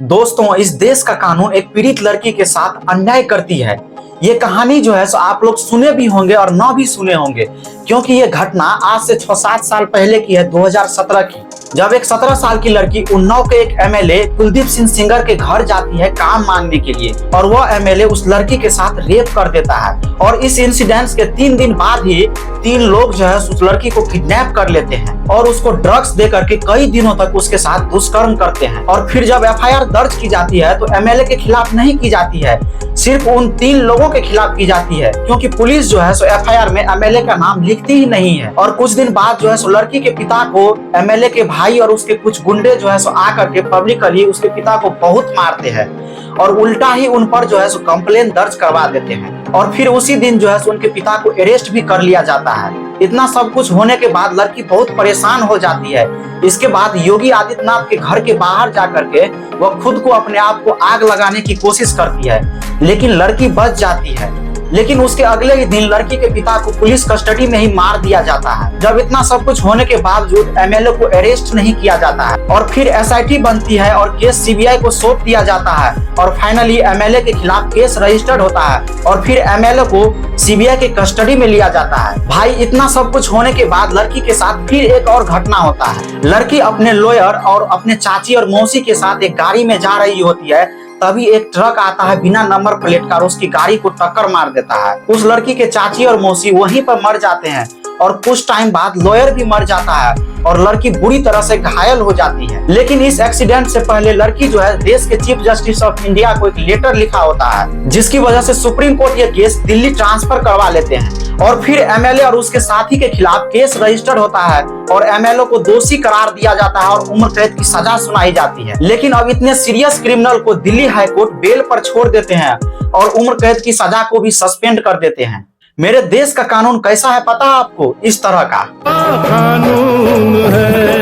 दोस्तों, इस देश का कानून एक पीड़ित लड़की के साथ अन्याय करती है। ये कहानी जो है सो आप लोग सुने भी होंगे और ना भी सुने होंगे, क्योंकि ये घटना आज से 6-7 साल पहले की है, 2017 की, जब एक 17 साल की लड़की उन्नाव के एक एमएलए कुलदीप सिंह सेंगर के घर जाती है काम मांगने के लिए, और वह एमएलए उस लड़की के साथ रेप कर देता है। और इस इंसिडेंट के 3 दिन बाद ही 3 लोग जो है उस लड़की को किडनैप कर लेते हैं और उसको ड्रग्स दे करके कई दिनों तक उसके साथ दुष्कर्म करते हैं। और फिर जब एफआईआर दर्ज की जाती है तो एमएलए के खिलाफ नहीं की जाती है, सिर्फ उन 3 लोगों के खिलाफ की जाती है, क्योंकि पुलिस जो है सो एफआईआर में एमएलए का नाम लिखती ही नहीं है। और कुछ दिन बाद जो है सो लड़की के पिता को एमएलए के भाई और उसके कुछ गुंडे जो है सो आकर के पब्लिकली उसके पिता को बहुत मारते हैं और उल्टा ही उन पर जो है सो कंप्लेन दर्ज करवा देते हैं। और फिर उसी दिन जो है सो उनके पिता को अरेस्ट भी कर लिया जाता है। इतना सब कुछ होने के बाद लड़की बहुत परेशान हो जाती है। इसके बाद योगी आदित्यनाथ के घर के बाहर जाकर के वह खुद को अपने आप को आग लगाने की कोशिश करती है, लेकिन लड़की बच जाती है। लेकिन उसके अगले ही दिन लड़की के पिता को पुलिस कस्टडी में ही मार दिया जाता है। जब इतना सब कुछ होने के बावजूद एमएलए को अरेस्ट नहीं किया जाता है और फिर एसआईटी बनती है और केस सीबीआई को सौंप दिया जाता है और फाइनली एमएलए के खिलाफ केस रजिस्टर्ड होता है और फिर एमएलए को सीबीआई के कस्टडी में लिया जाता है। भाई, इतना सब कुछ होने के बाद लड़की के साथ फिर एक और घटना होता है। लड़की अपने लॉयर और अपने चाची और मौसी के साथ एक गाड़ी में जा रही होती है, तभी एक ट्रक आता है बिना नंबर प्लेट का और उसकी गाड़ी को टक्कर मार देता है। उस लड़की के चाची और मौसी वहीं पर मर जाते हैं और कुछ टाइम बाद लॉयर भी मर जाता है और लड़की बुरी तरह से घायल हो जाती है। लेकिन इस एक्सीडेंट से पहले लड़की जो है देश के चीफ जस्टिस ऑफ इंडिया को एक लेटर लिखा होता है, जिसकी वजह से सुप्रीम कोर्ट ये केस दिल्ली ट्रांसफर करवा लेते हैं और फिर एमएलए और उसके साथी के खिलाफ केस रजिस्टर्ड होता है और एमएलए को दोषी करार दिया जाता है और उम्र कैद की सजा सुनाई जाती है। लेकिन अब इतने सीरियस क्रिमिनल को दिल्ली हाई कोर्ट बेल पर छोड़ देते हैं और उम्र कैद की सजा को भी सस्पेंड कर देते हैं। मेरे देश का कानून कैसा है पता है आपको? इस तरह का कानून है।